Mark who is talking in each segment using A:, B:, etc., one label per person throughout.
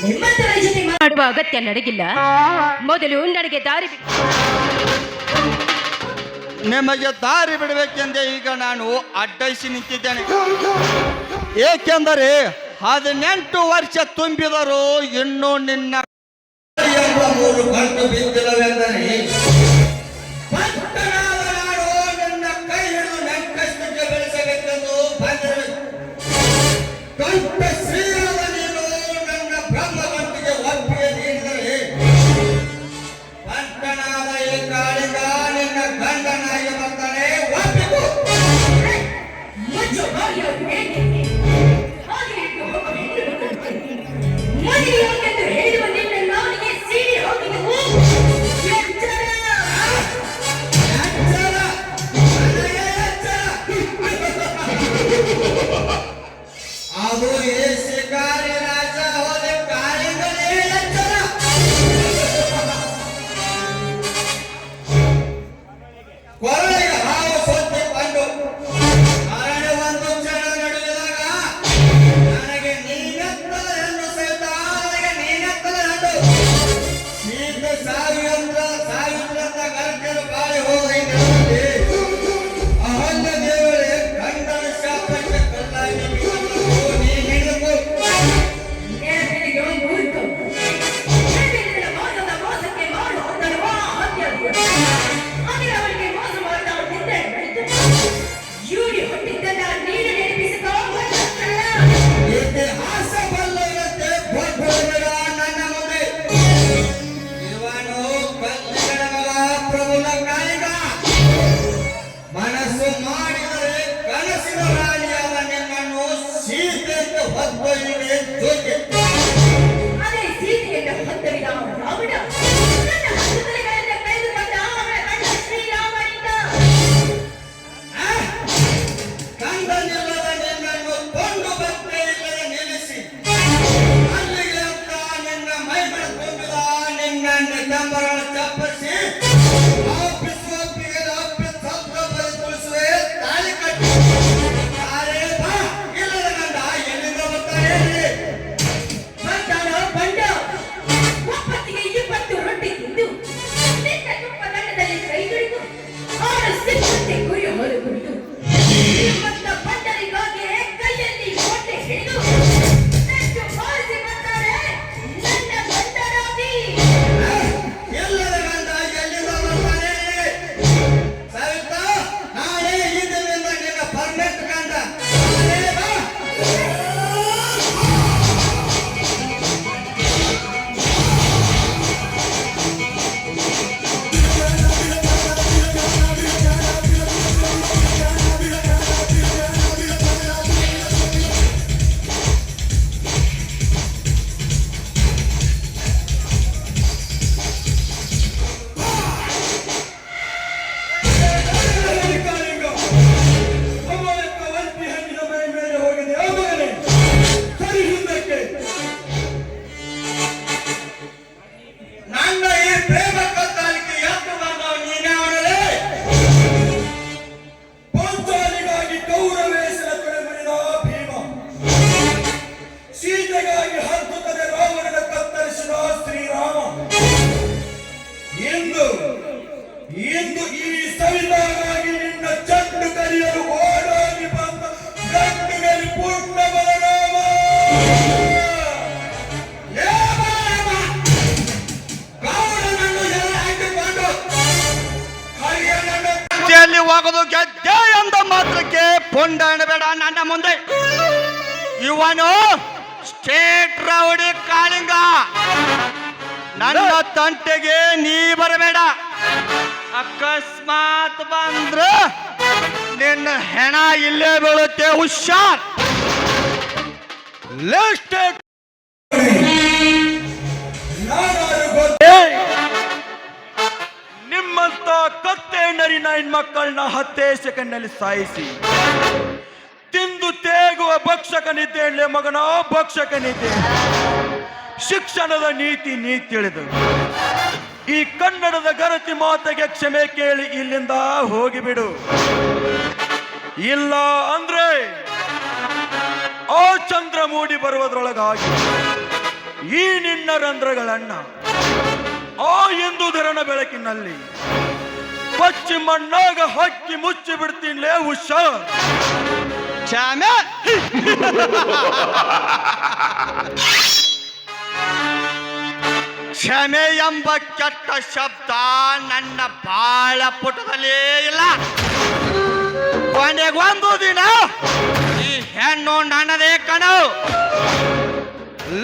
A: ನಿಮ್ಮಂತರ ಜೊತೆ ಮಾಡುವ ಅಗತ್ಯ ನನಗಿಲ್ಲ. ಮೊದಲು ನನಗೆ ದಾರಿ
B: ನಿಮಗೆ ದಾರಿ ಬಿಡಬೇಕೆಂದೇ ಈಗ ನಾನು ಅಡ್ಡೈಸಿ ನಿಂತಿದ್ದೇನೆ. ಏಕೆಂದರೆ 18 ವರ್ಷ ತುಂಬಿದರು ಇನ್ನೂ ನಿನ್ನ 3 ಗಂಟು ಬಿದ್ದಿಲ್ಲವೆಂದರೆ ನನ್ನ ಕೈ ಹಿಡಿದು ನೆಂಕಷ್ಟಕ್ಕೆ ಬೆಳೆಸಬೇಕೆಂದು ಬಂದಿರಬೇಕು. ಕಂಠ ಶ್ರೀರಾಮ ನೀನು ನನ್ನ ಬ್ರಹ್ಮ ಗಂಟಿಗೆ ಒಪ್ಪಿಗೆ ನೀಡಿದರೆ ಪಂಟನಾದ ಈ ಕಾಳಿಗ ನಿನ್ನ ಗಂಡನಾಗಿ ಬರ್ತಾನೆ. ಒಪ್ಪಿತು. ಅದು ಈ ಶಿಕಾರಿ ರಾಜ ಹೋದ ಕಾಳಿಗನೇ ಎಚ್ಚರ. ಕೊರಳಿಗೆ ಹಾವು ಸೊತ್ತಿಕೊಂಡು ಅರಣ್ಯ ಒಂದು ಕ್ಷಣ ನಡೆಯುವಾಗ ನನಗೆ ನೀನೆತ್ತದ ಹೆಣ್ಣು ಸಹಿತ ನನಗೆ ನೀನೆತ್ತದ ಹೆಣ್ಣು ಶೀತ ಸಾವಿರಂತ ಗರ್ಜನ ಬಾಳಿ ಹೋಗಿ ನಿಲ್ಲದೆ ಅಹಲ್ಯ ದೇವರೇ ಗಂಡನ ಶಾಪಕ್ಕೆ ಕಲ್ಲಾಗಿ ನೀ ಹಿಡಿದು ಇತಿಹಾಸ ಬಲ್ಲವಂತೆ ಬೊಬ್ಬರ ನನ್ನ ಮುಂದೆ ಇವನು ಕಲ್ಲಿಗಳ ಮಗ ಪ್ರಭುನ ಕಾಳಿಗ. ಮನಸ್ಸು ಮಾಡಿದರೆ ಕನಸಿನ ರಾಣಿಯಾದ ನಿನ್ನನ್ನು ಸೀತೆಯನ್ನು ಹೊತ್ತೊಯ್ಯುವೆ ಜೊತೆ. ಕಂದನಿಲ್ಲದ ನಿನ್ನನ್ನು ಕೊಂಡು ಬಟ್ಟೆ ಇಲ್ಲದೆ ನಿಲ್ಲಿಸಿ ಅಲ್ಲಿಗೆ ಅಂತ ನಿನ್ನ ಮೈಗಳ ತುಂಬಿದ ನಿನ್ನ ಡಂಬರನ್ನು ಚಪ್ಪರಿಸಿ ಒಪ್ಪಿಗೆ ಶಬ್ದ ಬಲಿಸುವೆ ತಾಳಿ ಕಟ್ಟಿ ಯಾರೇ ಬಾ ಇಲ್ಲದ ಗಂಡ ಎಲ್ಲಿಂದ ಬರ್ತಾರೆ ಹೇಳಿ. ಎಲ್ಲದ ಗಂಡ ಎಲ್ಲಿಂದ ಬರ್ತಾನೆ ಹೇಳಿ. ಸವಿತಾ ನಾಳೆ ಈ ದಿನದಿಂದ ನಿನ್ನ ಪರ್ಮನೆಂಟ್ ಗಂಡ ಯಾರೇ ಬಾ. ನನ್ನ ಈ ಪ್ರೇಮ ಕದ್ದಾಲಿಕೆ ಯಾಕೆ ಬಂದವ ನೀನೇ ಅವನಲ್ಲೇ.
C: ಪಾಂಚಾಲಿಗಾಗಿ ಗೌರವೇಶನ ತೊಡೆಮಡಿದ ಭೀಮ, ಸೀತೆಗಾಗಿ ಹತ್ತುತ್ತದೆ ರಾವಣನ ಕತ್ತರಿಸಿದ ಶ್ರೀರಾಮ. ಇಂದು ಈ ಸವಿತಾಗಾಗಿ ನಿನ್ನ ಚಂಡು ಕರಿಯಲು ಓಡೋಗಿ ಬಂದ ಗಂಡುಗಲಿ ಪೂರ್ಣ ಬಲರಾಮ.
B: ಗೌಡನನ್ನು ಎಲ್ಲ ಹಾಕಿಕೊಂಡು ಹರಿಯನನ್ನು ಹೋಗೋದು ಗೆದ್ದೆ ಎಂದ ಮಾತ್ರಕ್ಕೆ ಪುಂಡ ಎನ್ನಬೇಡ ನನ್ನ ಮುಂದೆ. ಇವನು ಸ್ಟೇಟ್ ರೌಡಿ ಕಾಳಿಂಗ. ನನ್ನ ತಂಟೆಗೆ ನೀ ಬರಬೇಡ. ಅಕಸ್ಮಾತ್ ಬಂದ್ರೆ ನಿನ್ನ ಹೆಣ ಇಲ್ಲೇ ಬೀಳುತ್ತೆ. ಹುಷಾರ್.
C: ನಿಮ್ಮಂತ ಕತ್ತೆ ನರಿನ ಹೆಣ್ಮಕ್ಕಳನ್ನ 10 ಸೆಕೆಂಡ್ನಲ್ಲಿ ಸಾಯಿಸಿ ತಿಂದು ತೇಗುವ ಭಕ್ಷಕನಿದ್ದೇಳೆ ಮಗನ, ಭಕ್ಷಕನಿದ್ದೆ. ಶಿಕ್ಷಣದ ನೀತಿ ನೀ ತಿಳಿದು ಈ ಕನ್ನಡದ ಗರತಿ ಮಾತೆಗೆ ಕ್ಷಮೆ ಕೇಳಿ ಇಲ್ಲಿಂದ ಹೋಗಿಬಿಡು. ಇಲ್ಲ ಅಂದ್ರೆ ಆ ಚಂದ್ರ ಮೂಡಿ ಬರುವುದರೊಳಗಾಗಿ ಈ ನಿನ್ನ ರಂಧ್ರಗಳನ್ನ ಆ ಎಂದುದರನ ಬೆಳಕಿನಲ್ಲಿ ಪಚ್ಚಿ ಮಣ್ಣಾಗ ಹಾಕಿ ಮುಚ್ಚಿ ಬಿಡ್ತೀನಿಲೇ ಹುಷಾರ್.
D: ಶ್ಯಾಮ್ಯ ಕ್ಷಮೆ ಎಂಬ ಕೆಟ್ಟ ಶಬ್ದ ನನ್ನ ಬಾಳ ಪುಟದಲ್ಲಿ ಇಲ್ಲ. ಕೊನೆಗೊಂದು ದಿನ ಈ ಹೆಣ್ಣು ನನ್ನದೇ ಕಣು.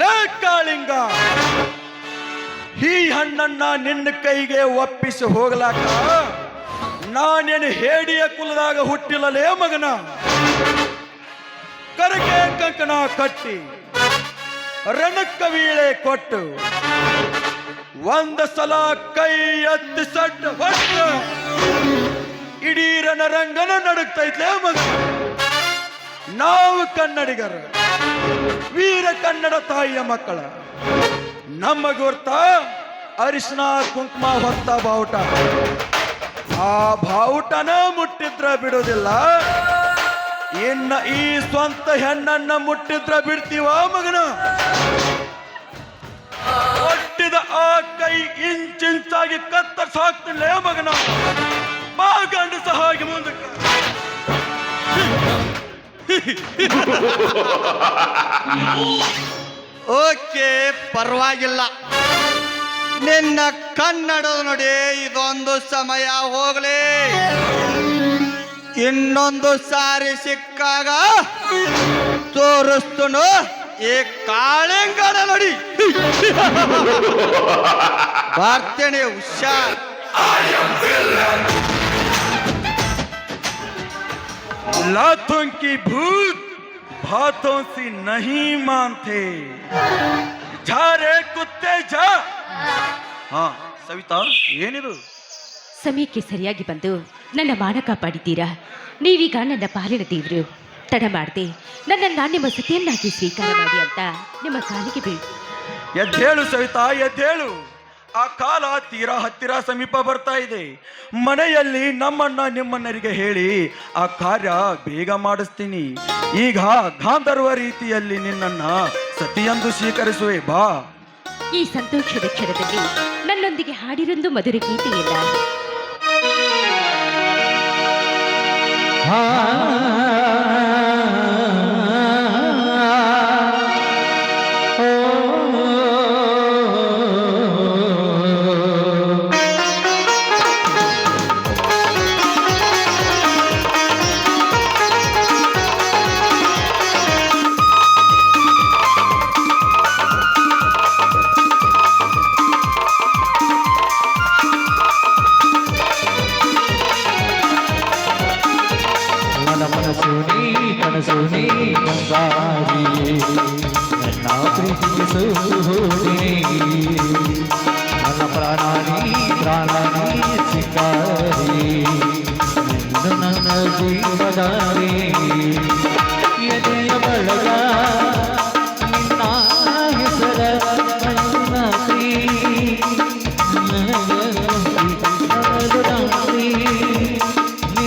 C: ಲೇ ಕಾಳಿಂಗ, ಈ ಹಣ್ಣನ್ನ ನಿನ್ನ ಕೈಗೆ ಒಪ್ಪಿಸಿ ಹೋಗ್ಲಾಕ ನಾನೇನು ಹೇಡಿಯ ಕುಲದಾಗ ಹುಟ್ಟಿಲ್ಲಲೇ ಮಗನ. ಕರಗೆ ಕಂಕಣ ಕಟ್ಟಿ ರಣಕ್ಕ ವೀಳೆ ಕೊಟ್ಟು ಒಂದು ಸಲ ಕೈ ಎತ್ತಿ ಸಡ್ಡ ಹೊಟ್ಟು ಇಡೀ ರಣರಂಗನ ನಡುಗ್ತೈತ್ಲೇ ಮಗ. ನಾವು ಕನ್ನಡಿಗರು, ವೀರ ಕನ್ನಡ ತಾಯಿಯ ಮಕ್ಕಳ. ನಮ್ಮ ಗುರ್ತ ಅರಿಶಿನ ಕುಂಕುಮ ಹೊತ್ತ ಬಾವುಟ. ಆ ಬಾವುಟನ ಮುಟ್ಟಿದ್ರ ಬಿಡೋದಿಲ್ಲ. ಇನ್ನ ಈ ಸ್ವಂತ ಹೆಣ್ಣನ್ನ ಮುಟ್ಟಿದ್ರ ಬಿಡ್ತೀವ ಮಗನ. ಒಟ್ಟಿದ ಆ ಕೈ ಇಂಚಿಂಚಾಗಿ ಕತ್ತರಿಸಿ ಹಾಕ್ತಿಲ್ಲ ಮಗನ. ಬಾ ಗಂಡಸ ಹಾಗೆ ಮುಂದಕ್ಕೆ.
D: ಓಕೆ, ಪರವಾಗಿಲ್ಲ. ನಿನ್ನ ಕನ್ನಡದ ನೋಡಿ ಇದೊಂದು ಸಮಯ ಹೋಗಲಿ. ಇನ್ನೊಂದು ಸಾರಿ ಸಿಕ್ಕಾಗ ತೋರಿಸ್ತನು ಈ ಕಾಳಿಂಗನ ನೋಡಿ. ಬರ್ತೇನೆ, ಹುಷಾರ್.
C: लातों की भूत बातों से नहीं मानते. जा रे कुत्ते जा. ಹಾ ಸವಿತಾ, ಏನಿದು?
A: ಸಮಯಕ್ಕೆ ಸರಿಯಾಗಿ ಬಂದು ನನ್ನ ಮಾನ ಕಾಪಾಡಿದ್ದೀರಾ. ನೀವೀಗ ನನ್ನ ಪಾಲಿನ ದೇವರು. ತಡ ಮಾಡದೆ ನನ್ನನ್ನು ನಿಮ್ಮ ಸತಿಯನ್ನಾಗಿ ಸ್ವೀಕಾರ ಮಾಡಿ ಅಂತ ನಿಮ್ಮ ಕಾಲಿಗೆ ಬೀಳು.
C: ಎದ್ದೇಳು ಸವಿತಾ, ಎದ್ದೇಳು. ಆ ಕಾಲ ತೀರಾ ಹತ್ತಿರ ಸಮೀಪ ಬರ್ತಾ ಇದೆ. ಮನೆಯಲ್ಲಿ ನಮ್ಮನ್ನ ನಿಮ್ಮನ್ನರಿಗೆ ಹೇಳಿ ಆ ಕಾರ್ಯ ಬೇಗ ಮಾಡಿಸ್ತೀನಿ. ಈಗ ಗಾಂಧರ್ವ ರೀತಿಯಲ್ಲಿ ನಿನ್ನನ್ನ ಸತಿಯೆಂದು ಸ್ವೀಕರಿಸುವೆ. ಬಾ.
A: ಈ ಸಂತೋಷದ ಕ್ಷಣದಲ್ಲಿ ನನ್ನೊಂದಿಗೆ ಹಾಡಿರೊಂದು ಮಧುರ ಗೀತೆಯಲ್ಲ.
E: ಕನಸುನಿ ಬಂಗಾರಿ ನನ್ನ ಪ್ರೀತಿಯ ಸೋನಿ ನನ್ನ ಪ್ರಾಣಾನಿ ಸಿಂಗಾರಿ ನಿನ್ನ ನನ್ನ ಜೀವದಾರಿ ಎದೆಯ ಬಳಗ ನಿನ್ನ ಹೆಸರ ನನ್ನ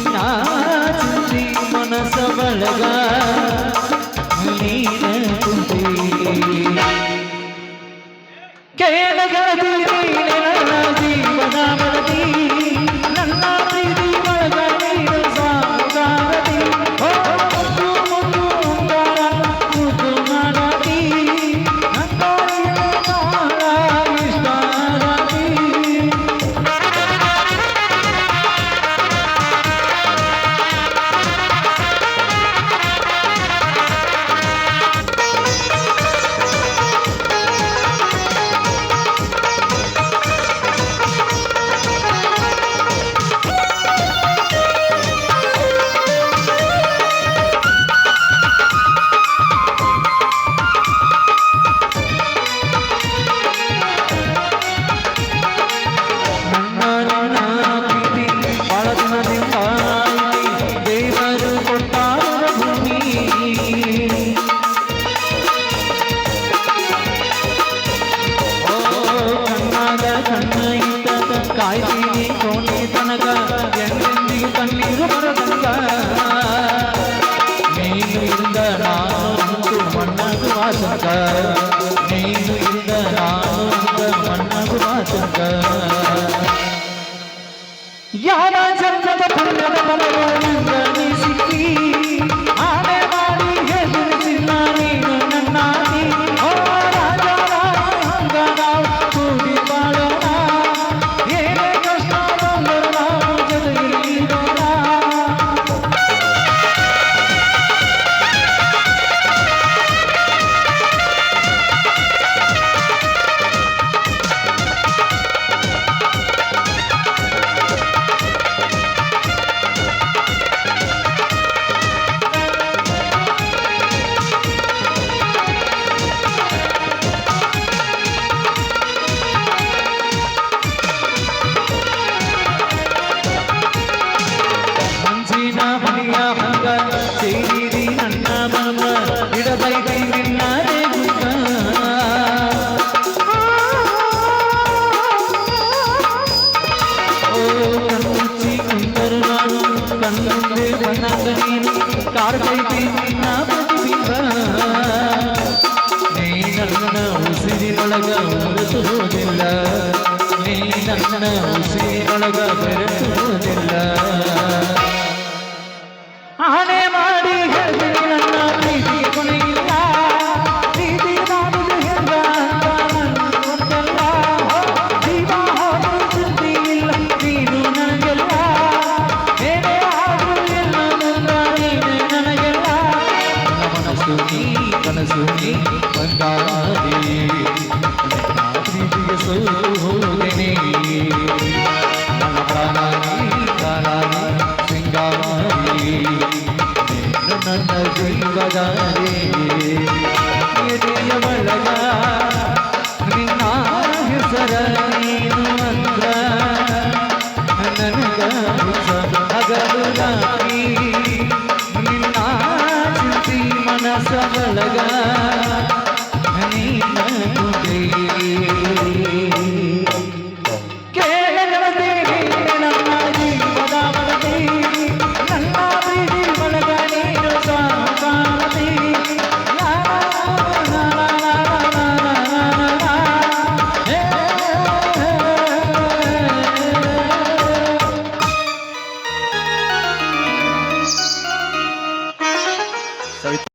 E: ನಿನ್ನ ಮನಸ ಬಳಗ ನೀನ ಕುಂತಿ ಕೇಳಗದಿ ನನ್ನ ಜೀವನ ಮರದಿ ನನ್ನ ಪ್ರೀತಿ ಬಳಗ ನೀನ ಸಾಗಾರದಿ ಮುದ್ದು ಮುದ್ದು ಮಾಡದಿ ನನ್ನ ಇಷ್ಟಾರದಿ ಕಾಯ್ತೀನಿ ಕೋಣೆ ತನಕ ಎಂದೆಂದಿಗೂ ಕಣ್ಣೀರು ಬರದಂಗ ನೀನು ಇಲ್ದ ನಾನು ಮಣ್ಣಾಗುವ ಸಂಗ ನೀನು ಇಲ್ದ ಪುಣ್ಯದ ಬಲವನಿಂದ ನೀ ಸಿಕ್ಕಿ ಆನೆ ಮಾಡಿ ಹೆದರಿಸಿಲ್ಲ ನೀನು ನನ್ನಾಗಿ ಓ ರಾಜ ಹಂಗ ನಾವು ಕೂಡಿ ಬಾಳೋಣ ಏನೇ ಕಷ್ಟ ಬಂದರೂ ನಾವು ಜೊತೆಗಿರೋಣ ಮಂಜಿನ ಮನೆಯ ಹಂಗ ಸೇರಿ ನನ್ನ ಮನ ಇಡಬೈಕೈ ನಿನ್ನದೇ ಗುಂಗ ಓ ಕಣ್ಣುಚ್ಚಿ ಕುಂದರು ನಾನು ಕಣ್ಣುಂದೆ ಬಣ್ಣದ ನೀನು ಕಾಡ್ತೈತಿ ನಿನ್ನ ಪ್ರತಿಬಿಂಬ ನೀ ನನ್ನ ಉಸಿರಿನೊಳಗ ಬೆರೆಸುವುದಿಲ್ಲ ನೀ ನನ್ನ ಉಸಿರಿನೊಳಗ ಬೆರೆಸುವುದಿಲ್ಲ ಆನೆ ಮಾಡಿ ಹೇಳ್ತೀನಿ ನನ್ನ ಪ್ರೀತಿಗೆ ಕೊನೆಯಿಲ್ಲ ಪ್ರೀತಿ ಮಾಡುವುದು ಹೆಂಗ ಅಂತ ಗೊತ್ತಲ್ಲ ಜೀವ ಹೋದರೂ ಸುದ್ದಿ ಇಲ್ಲ ನೀನು ನನಗೆಲ್ಲ ಏನೇ ಆದರೂ ಎಲ್ಲ ನನ್ನ ನೀನೆ ನನಗೆಲ್ಲ ನನ್ನ ಮನಸ್ಸು ನೀ ಕನಸು ನೀ ಬಂಗಾರಿ ನನ್ನ ಪ್ರೀತಿಗೆ ಸೋಲು ಹೋದೇನೆ ನನ್ನ ಪ್ರಾಣ ನೀ ಕಾಲ ನೀ ಸಿಂಗಾರಿ ನನ್ನ ಜೀವದಾರಿ ಎದೆಯ ಒಳಗ ನಿನ್ನ ಹೆಸರ ನೀನು ಅಂದ್ರ ನನಗ ಹಗಲು ರಾತ್ರಿ ನಿನ್ನ ಚಿಂತಿ ಮನಸ ಒಳಗ ನಿನ್ನ ಗುಡಿ ಕೇಳದೆ ನನ್ನ ಜೀವದ ಮನದಿ ನನ್ನ ಪ್ರೀತಿ ಒಳಗ ನೀನು ಸಾಕಾಮತಿ
C: ಸವಿತಾ